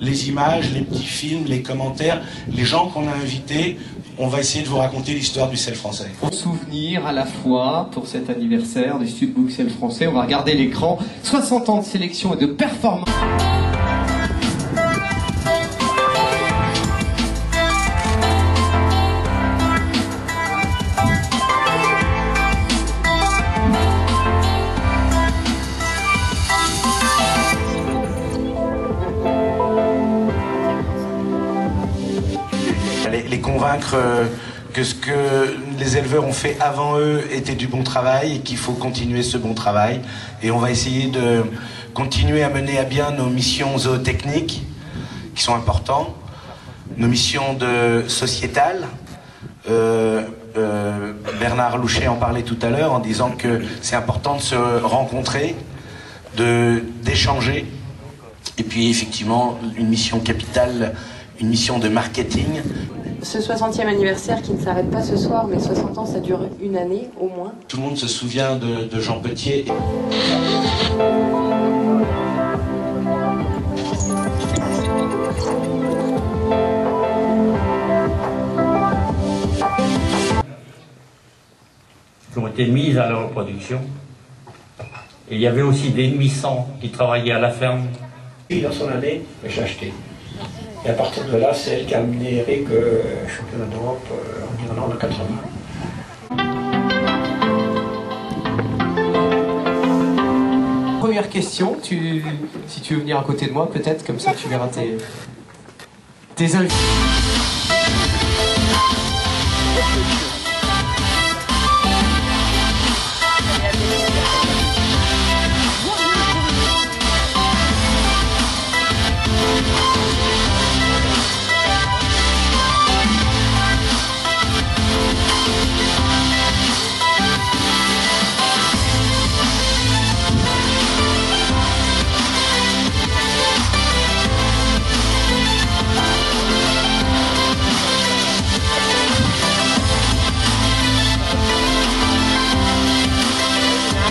les images, les petits films, les commentaires, les gens qu'on a invités. On va essayer de vous raconter l'histoire du sel français. Pour souvenir à la fois, pour cet anniversaire du Studbook Sel français, on va regarder l'écran. 60 ans de sélection et de performance. Les convaincre que ce que les éleveurs ont fait avant eux était du bon travail et qu'il faut continuer ce bon travail. Et on va essayer de continuer à mener à bien nos missions zootechniques qui sont importantes, nos missions sociétales. Bernard Louchet en parlait tout à l'heure en disant que c'est important de se rencontrer, d'échanger. Et puis effectivement, une mission capitale, une mission de marketing. Ce 60e anniversaire qui ne s'arrête pas ce soir, mais 60 ans, ça dure une année au moins. Tout le monde se souvient de Jean Petier. Qui ont été mises à leur production. Et il y avait aussi des nuisants qui travaillaient à la ferme. Et dans son année, j'ai acheté. Et à partir de là, c'est elle qui a amené Eric championnat d'Europe en Irlande en 80. Première question, si tu veux venir à côté de moi, peut-être, comme ça tu verras tes invités.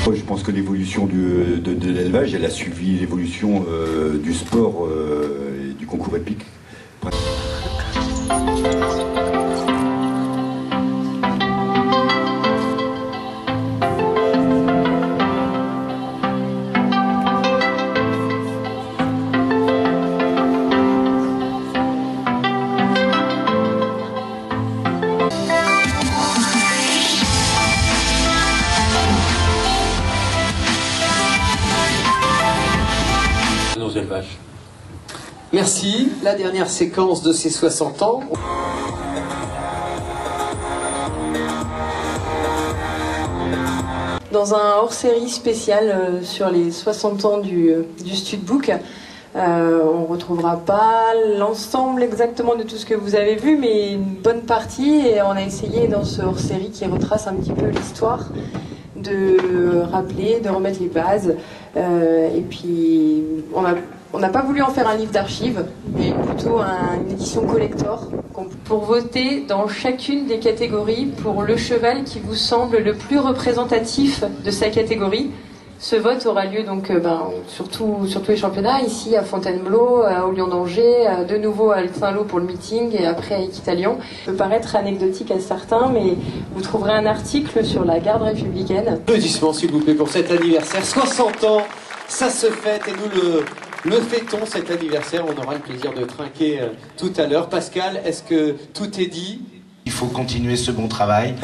Je pense que l'évolution de l'élevage, elle a suivi l'évolution du sport et du concours épique. Élevage. Merci. La dernière séquence de ces 60 ans. Dans un hors-série spécial sur les 60 ans du Studbook, on ne retrouvera pas l'ensemble exactement de tout ce que vous avez vu, mais une bonne partie. Et on a essayé dans ce hors-série qui retrace un petit peu l'histoire, de rappeler, de remettre les bases. Et puis, on n'a pas voulu en faire un livre d'archives, mais plutôt une édition collector. Pour voter dans chacune des catégories pour le cheval qui vous semble le plus représentatif de sa catégorie. Ce vote aura lieu donc sur tous les championnats, ici à Fontainebleau, au Lion d'Angers, de nouveau à Saint-Lô pour le meeting et après à Équitalion. Ça peut paraître anecdotique à certains, mais vous trouverez un article sur la garde républicaine. Applaudissements s'il vous plaît pour cet anniversaire. 60 ans, ça se fête et nous le fêtons cet anniversaire. On aura le plaisir de trinquer tout à l'heure. Pascal, est-ce que tout est dit ? Il faut continuer ce bon travail.